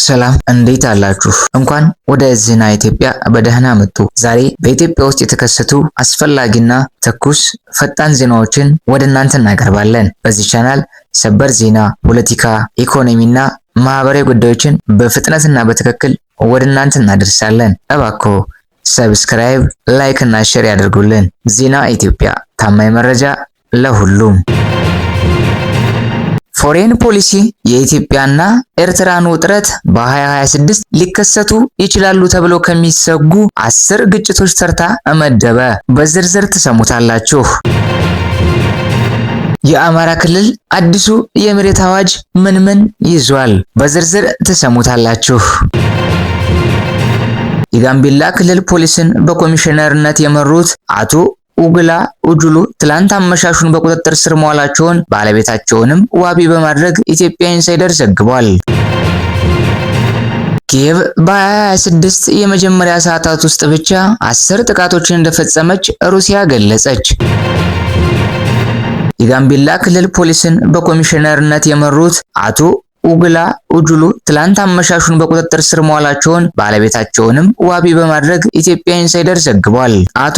ሰላም እንዴት አላችሁ? እንኳን ወደ ዜና ኢትዮጵያ በደህና መጡ። ዛሬ በኢትዮጵያ ውስጥ የተከሰቱ አስፈላጊና ትኩስ ፈጣን ዜናዎችን ወደ እናንተ እናቀርባለን። በዚህ ቻናል ሰበር ዜና፣ ፖለቲካ፣ ኢኮኖሚና ማህበራዊ ጉዳዮችን በፍጥነትና በትክክል ወደ እናንተ እናደርሳለን። እባክዎ ሰብስክራይብ፣ ላይክ እና ሼር ያድርጉልን። ዜና ኢትዮጵያ፣ ታማኝ መረጃ ለሁሉም። ፎሬን ፖሊሲ የኢትዮጵያና ኤርትራን ውጥረት በ2026 ሊከሰቱ ይችላሉ ተብለው ከሚሰጉ 10 ግጭቶች ተርታ መደበ። በዝርዝር ትሰሙታላችሁ። የአማራ ክልል አዲሱ የመሬት አዋጅ ምን ይዟል? በዝርዝር ትሰሙታላችሁ። የጋምቤላ ክልል ፖሊስን በኮሚሽነርነት የመሩት አቶ ኡግላ ኡጁሉ ትላንት አመሻሹን በቁጥጥር ስር መዋላቸውን ባለቤታቸውንም ዋቢ በማድረግ ኢትዮጵያ ኢንሳይደር ዘግቧል። ኪየቭ በ2026 የመጀመሪያ ሰዓታት ውስጥ ብቻ 10 ጥቃቶችን እንደፈጸመች ሩሲያ ገለጸች። የጋምቤላ ክልል ፖሊስን በኮሚሽነርነት የመሩት አቶ ኡግላ ኡጁሉ ትላንት አመሻሹን በቁጥጥር ስር መዋላቸውን ባለቤታቸውንም ዋቢ በማድረግ ኢትዮጵያ ኢንሳይደር ዘግቧል። አቶ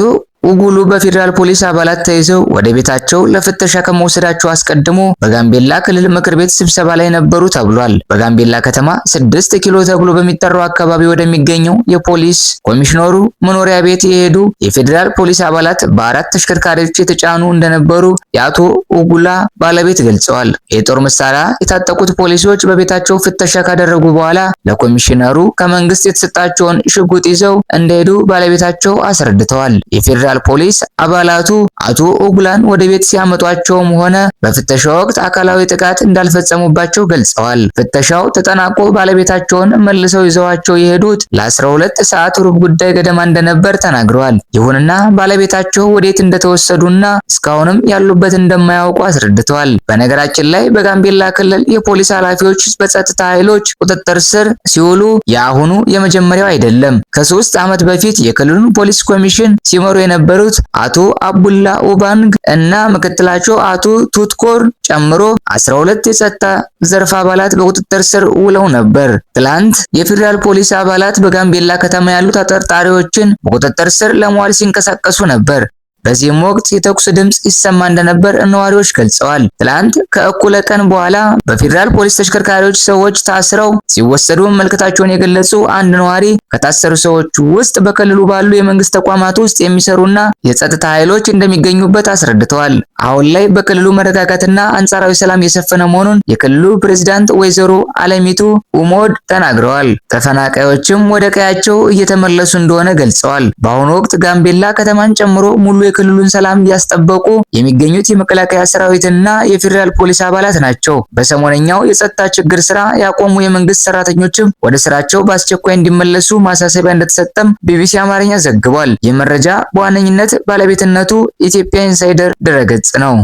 ኡጉሉ በፌዴራል ፖሊስ አባላት ተይዘው ወደ ቤታቸው ለፍተሻ ከመውሰዳቸው አስቀድሞ በጋምቤላ ክልል ምክር ቤት ስብሰባ ላይ ነበሩ ተብሏል። በጋምቤላ ከተማ 6 ኪሎ ተብሎ በሚጠራው አካባቢ ወደሚገኘው የፖሊስ ኮሚሽነሩ መኖሪያ ቤት የሄዱ የፌዴራል ፖሊስ አባላት በ4 ተሽከርካሪዎች የተጫኑ እንደነበሩ የአቶ ኡጉላ ባለቤት ገልጸዋል። የጦር መሳሪያ የታጠቁት ፖሊሶች በቤታቸው ፍተሻ ካደረጉ በኋላ ለኮሚሽነሩ ከመንግስት የተሰጣቸውን ሽጉጥ ይዘው እንደሄዱ ባለቤታቸው አስረድተዋል። የፌዴራል ፖሊስ አባላቱ አቶ ኡጉላን ወደ ቤት ሲያመጧቸውም ሆነ በፍተሻው ወቅት አካላዊ ጥቃት እንዳልፈጸሙባቸው ገልጸዋል። ፍተሻው ተጠናቆ ባለቤታቸውን መልሰው ይዘዋቸው የሄዱት ለ12 ሰዓት ሩብ ጉዳይ ገደማ እንደነበር ተናግረዋል። ይሁንና ባለቤታቸው ወዴት እንደተወሰዱና እስካሁንም ያሉበት እንደማያውቁ አስረድተዋል። በነገራችን ላይ በጋምቤላ ክልል የፖሊስ ኃላፊዎች በጸጥታ ኃይሎች ቁጥጥር ስር ሲውሉ የአሁኑ የመጀመሪያው አይደለም። ከ3 ዓመት በፊት የክልሉን ፖሊስ ኮሚሽን ሲመሩ የነበሩት አቶ አቡላ ኡባንግ እና ምክትላቸው አቶ ቱትኮር ጨምሮ 12 የጸጥታ ዘርፍ አባላት በቁጥጥር ስር ውለው ነበር። ትላንት የፌዴራል ፖሊስ አባላት በጋምቤላ ከተማ ያሉ ተጠርጣሪዎችን በቁጥጥር ስር ለመዋል ሲንቀሳቀሱ ነበር። በዚህም ወቅት የተኩስ ድምጽ ይሰማ እንደነበር ነዋሪዎች ገልጸዋል። ትላንት ከእኩለ ቀን በኋላ በፌዴራል ፖሊስ ተሽከርካሪዎች ሰዎች ታስረው ሲወሰዱ መመልከታቸውን የገለጹ አንድ ነዋሪ ከታሰሩ ሰዎች ውስጥ በክልሉ ባሉ የመንግስት ተቋማት ውስጥ የሚሰሩና የጸጥታ ኃይሎች እንደሚገኙበት አስረድተዋል። አሁን ላይ በክልሉ መረጋጋትና አንጻራዊ ሰላም የሰፈነ መሆኑን የክልሉ ፕሬዝዳንት ወይዘሮ አለሚቱ ኡሞድ ተናግረዋል። ተፈናቃዮችም ወደ ቀያቸው እየተመለሱ እንደሆነ ገልጸዋል። በአሁኑ ወቅት ጋምቤላ ከተማን ጨምሮ ሙሉ የክልሉን ሰላም እያስጠበቁ የሚገኙት የመከላከያ ሰራዊትና የፌዴራል ፖሊስ አባላት ናቸው። በሰሞነኛው የጸጥታ ችግር ስራ ያቆሙ የመንግስት ሰራተኞችም ወደ ስራቸው በአስቸኳይ እንዲመለሱ ማሳሰቢያ እንደተሰጠም ቢቢሲ አማርኛ ዘግቧል። ይህ መረጃ በዋነኝነት ባለቤትነቱ ኢትዮጵያ ኢንሳይደር ድረገጽ ነው።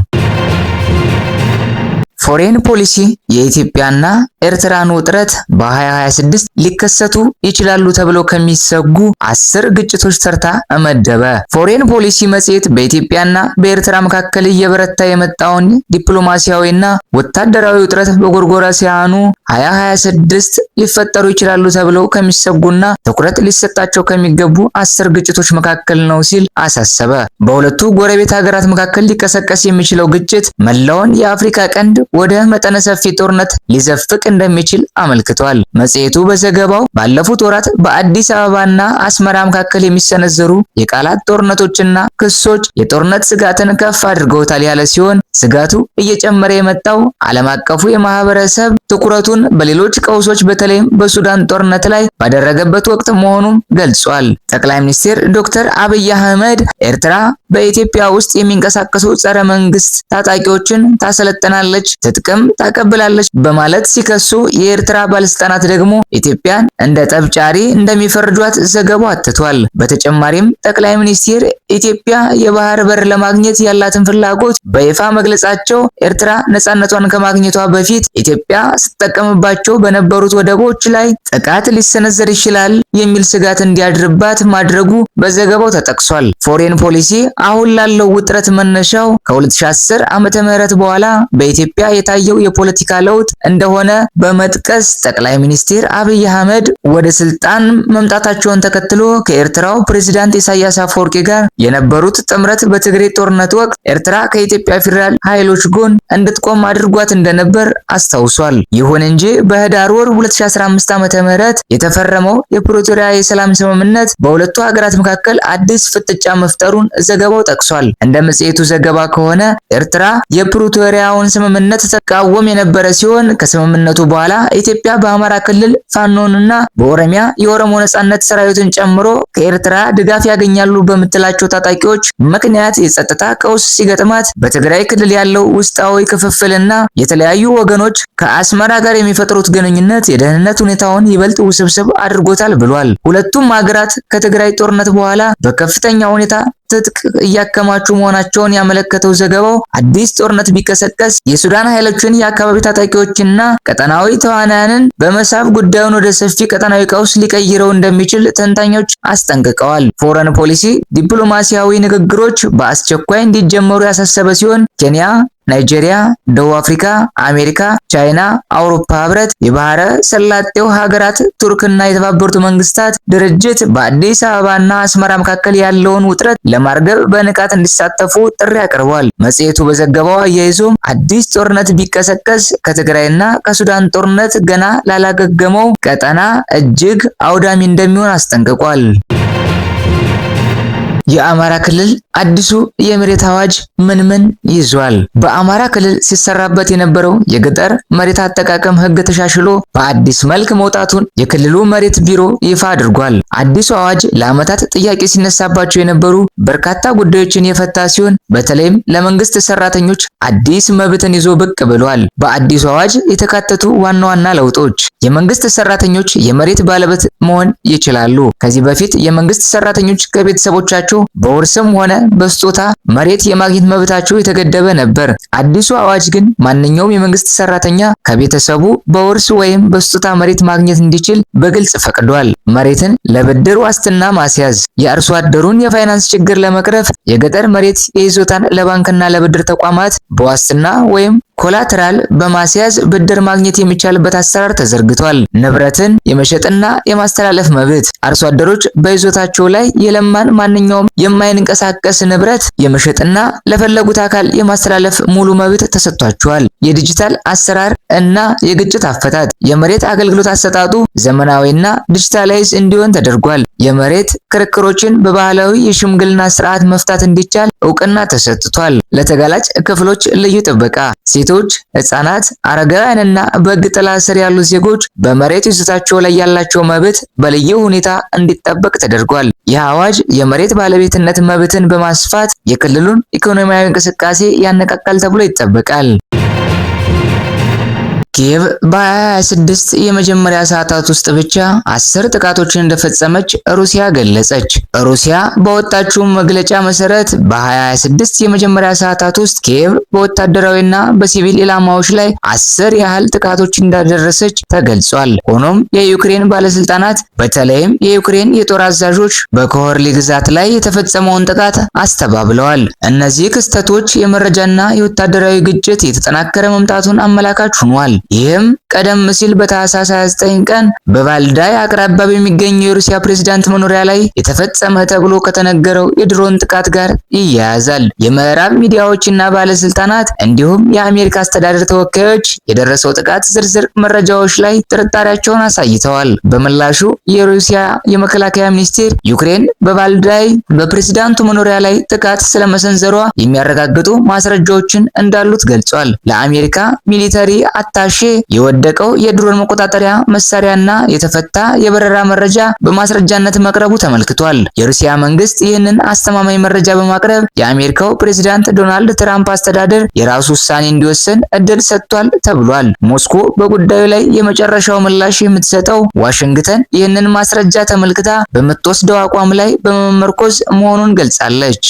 ፎሬን ፖሊሲ የኢትዮጵያና ኤርትራን ውጥረት በ2026 ሊከሰቱ ይችላሉ ተብለው ከሚሰጉ 10 ግጭቶች ተርታ መደበ። ፎሬን ፖሊሲ መጽሔት በኢትዮጵያና በኤርትራ መካከል እየበረታ የመጣውን ዲፕሎማሲያዊና ወታደራዊ ውጥረት በጎርጎሮሳውያኑ 2026 ሊፈጠሩ ይችላሉ ተብለው ከሚሰጉና ትኩረት ሊሰጣቸው ከሚገቡ 10 ግጭቶች መካከል ነው ሲል አሳሰበ። በሁለቱ ጎረቤት ሀገራት መካከል ሊቀሰቀስ የሚችለው ግጭት መላውን የአፍሪካ ቀንድ ወደ መጠነ ሰፊ ጦርነት ሊዘፍቅ እንደሚችል አመልክቷል። መጽሔቱ በዘገባው ባለፉት ወራት በአዲስ አበባና አስመራ መካከል የሚሰነዘሩ የቃላት ጦርነቶችና ክሶች የጦርነት ስጋትን ከፍ አድርገውታል ያለ ሲሆን ስጋቱ እየጨመረ የመጣው ዓለም አቀፉ የማህበረሰብ ትኩረቱን በሌሎች ቀውሶች በተለይም በሱዳን ጦርነት ላይ ባደረገበት ወቅት መሆኑን ገልጿል። ጠቅላይ ሚኒስትር ዶክተር አብይ አህመድ ኤርትራ በኢትዮጵያ ውስጥ የሚንቀሳቀሱ ጸረ መንግስት ታጣቂዎችን ታሰለጥናለች፣ ትጥቅም ታቀብላለች በማለት ሲከሱ፣ የኤርትራ ባለስልጣናት ደግሞ ኢትዮጵያን እንደ ጠብጫሪ እንደሚፈርጇት ዘገባው አትቷል። በተጨማሪም ጠቅላይ ሚኒስትር ኢትዮጵያ የባህር በር ለማግኘት ያላትን ፍላጎት በይፋ መግለጻቸው ኤርትራ ነፃነቷን ከማግኘቷ በፊት ኢትዮጵያ ስትጠቀምባቸው በነበሩት ወደቦች ላይ ጥቃት ሊሰነዘር ይችላል የሚል ስጋት እንዲያድርባት ማድረጉ በዘገባው ተጠቅሷል። ፎሬን ፖሊሲ አሁን ላለው ውጥረት መነሻው ከ2010 ዓመተ ምህረት በኋላ በኢትዮጵያ የታየው የፖለቲካ ለውጥ እንደሆነ በመጥቀስ ጠቅላይ ሚኒስትር አብይ አህመድ ወደ ስልጣን መምጣታቸውን ተከትሎ ከኤርትራው ፕሬዝዳንት ኢሳያስ አፈወርቂ ጋር የነበሩት ጥምረት በትግራይ ጦርነት ወቅት ኤርትራ ከኢትዮጵያ ፌዴራል ኃይሎች ጎን እንድትቆም አድርጓት እንደነበር አስታውሷል። ይሁን እንጂ በህዳር ወር 2015 ዓ.ም የተፈረመው የፕሪቶሪያ የሰላም ስምምነት በሁለቱ ሀገራት መካከል አዲስ ፍጥጫ መፍጠሩን ዘገባው ጠቅሷል። እንደ መጽሔቱ ዘገባ ከሆነ ኤርትራ የፕሪቶሪያውን ስምምነት ተቃወም የነበረ ሲሆን ከስምምነቱ በኋላ ኢትዮጵያ በአማራ ክልል ፋኖንና በኦሮሚያ የኦሮሞ ነጻነት ሰራዊትን ጨምሮ ከኤርትራ ድጋፍ ያገኛሉ በምትላቸው ታጣቂዎች ምክንያት የጸጥታ ቀውስ ሲገጥማት በትግራይ ክልል ያለው ውስጣዊ ክፍፍልና የተለያዩ ወገኖች ከአስመራ ጋር የሚፈጥሩት ግንኙነት የደህንነት ሁኔታውን ይበልጥ ውስብስብ አድርጎታል ብሏል። ሁለቱም ሀገራት ከትግራይ ጦርነት በኋላ በከፍተኛ ሁኔታ ትጥቅ እያከማቹ መሆናቸውን ያመለከተው ዘገባው አዲስ ጦርነት ቢቀሰቀስ የሱዳን ኃይሎችን የአካባቢ ታጣቂዎችና ቀጠናዊ ተዋናያንን በመሳብ ጉዳዩን ወደ ሰፊ ቀጠናዊ ቀውስ ሊቀይረው እንደሚችል ተንታኞች አስጠንቅቀዋል። ፎረን ፖሊሲ ዲፕሎማሲያዊ ንግግሮች በአስቸኳይ እንዲጀመሩ ያሳሰበ ሲሆን ኬንያ፣ ናይጄሪያ፣ ደቡብ አፍሪካ፣ አሜሪካ፣ ቻይና፣ አውሮፓ ህብረት፣ የባህረ ሰላጤው ሀገራት፣ ቱርክና የተባበሩት መንግስታት ድርጅት በአዲስ አበባና አስመራ መካከል ያለውን ውጥረት ለማርገብ በንቃት እንዲሳተፉ ጥሪ አቅርበዋል። መጽሔቱ በዘገባው አያይዞም አዲስ ጦርነት ቢቀሰቀስ ከትግራይና ከሱዳን ጦርነት ገና ላላገገመው ቀጠና እጅግ አውዳሚ እንደሚሆን አስጠንቅቋል። የአማራ ክልል አዲሱ የመሬት አዋጅ ምን ይዟል? በአማራ ክልል ሲሰራበት የነበረው የገጠር መሬት አጠቃቀም ህግ ተሻሽሎ በአዲስ መልክ መውጣቱን የክልሉ መሬት ቢሮ ይፋ አድርጓል። አዲሱ አዋጅ ለዓመታት ጥያቄ ሲነሳባቸው የነበሩ በርካታ ጉዳዮችን የፈታ ሲሆን በተለይም ለመንግስት ሰራተኞች አዲስ መብትን ይዞ ብቅ ብሏል። በአዲሱ አዋጅ የተካተቱ ዋና ዋና ለውጦች የመንግስት ሰራተኞች የመሬት ባለቤት መሆን ይችላሉ። ከዚህ በፊት የመንግስት ሰራተኞች ከቤተሰቦቻቸው በውርስም ሆነ በስጦታ መሬት የማግኘት መብታቸው የተገደበ ነበር። አዲሱ አዋጅ ግን ማንኛውም የመንግስት ሰራተኛ ከቤተሰቡ በውርስ ወይም በስጦታ መሬት ማግኘት እንዲችል በግልጽ ፈቅዷል። መሬትን ለብድር ዋስትና ማስያዝ፣ የአርሶ አደሩን የፋይናንስ ችግር ለመቅረፍ የገጠር መሬት የይዞታን ለባንክና ለብድር ተቋማት በዋስትና ወይም ኮላተራል በማስያዝ ብድር ማግኘት የሚቻልበት አሰራር ተዘርግቷል። ንብረትን የመሸጥና የማስተላለፍ መብት፣ አርሶ አደሮች በይዞታቸው ላይ የለማን ማንኛውም የማይንቀሳቀስ ንብረት የመሸጥና ለፈለጉት አካል የማስተላለፍ ሙሉ መብት ተሰጥቷቸዋል። የዲጂታል አሰራር እና የግጭት አፈታት፣ የመሬት አገልግሎት አሰጣጡ ዘመናዊና ዲጂታላይዝ እንዲሆን ተደርጓል። የመሬት ክርክሮችን በባህላዊ የሽምግልና ስርዓት መፍታት እንዲቻል እውቅና ተሰጥቷል። ለተጋላጭ ክፍሎች ልዩ ጥበቃ፣ ሴቶች፣ ህፃናት፣ አረጋውያንና በሕግ ጥላ ስር ያሉ ዜጎች በመሬት ይዞታቸው ላይ ያላቸው መብት በልዩ ሁኔታ እንዲጠበቅ ተደርጓል። ይህ አዋጅ የመሬት ባለቤትነት መብትን በማስፋት የክልሉን ኢኮኖሚያዊ እንቅስቃሴ ያነቃቃል ተብሎ ይጠበቃል። ኪየቭ በ26 የመጀመሪያ ሰዓታት ውስጥ ብቻ 10 ጥቃቶችን እንደፈጸመች ሩሲያ ገለጸች። ሩሲያ በወጣችው መግለጫ መሰረት በ26 የመጀመሪያ ሰዓታት ውስጥ ኪየቭ በወታደራዊና በሲቪል ኢላማዎች ላይ 10 ያህል ጥቃቶች እንዳደረሰች ተገልጿል። ሆኖም የዩክሬን ባለስልጣናት በተለይም የዩክሬን የጦር አዛዦች በኮሆርሊ ግዛት ላይ የተፈጸመውን ጥቃት አስተባብለዋል። እነዚህ ክስተቶች የመረጃና የወታደራዊ ግጭት የተጠናከረ መምጣቱን አመላካች ሆኗል። ይህም ቀደም ሲል በታህሳስ 29 ቀን በቫልዳይ አቅራቢያ በሚገኘው የሩሲያ ፕሬዝዳንት መኖሪያ ላይ የተፈጸመ ተብሎ ከተነገረው የድሮን ጥቃት ጋር ይያያዛል። የምዕራብ ሚዲያዎችና ባለስልጣናት እንዲሁም የአሜሪካ አስተዳደር ተወካዮች የደረሰው ጥቃት ዝርዝር መረጃዎች ላይ ጥርጣሬያቸውን አሳይተዋል። በምላሹ የሩሲያ የመከላከያ ሚኒስቴር ዩክሬን በቫልዳይ በፕሬዝዳንቱ መኖሪያ ላይ ጥቃት ስለመሰንዘሯ የሚያረጋግጡ ማስረጃዎችን እንዳሉት ገልጿል። ለአሜሪካ ሚሊተሪ አታሼ የወደቀው የድሮን መቆጣጠሪያ መሳሪያና የተፈታ የበረራ መረጃ በማስረጃነት መቅረቡ ተመልክቷል። የሩሲያ መንግስት ይህንን አስተማማኝ መረጃ በማቅረብ የአሜሪካው ፕሬዝዳንት ዶናልድ ትራምፕ አስተዳደር የራሱ ውሳኔ እንዲወስን እድል ሰጥቷል ተብሏል። ሞስኮ በጉዳዩ ላይ የመጨረሻው ምላሽ የምትሰጠው ዋሽንግተን ይህንን ማስረጃ ተመልክታ በምትወስደው አቋም ላይ በመመርኮዝ መሆኑን ገልጻለች።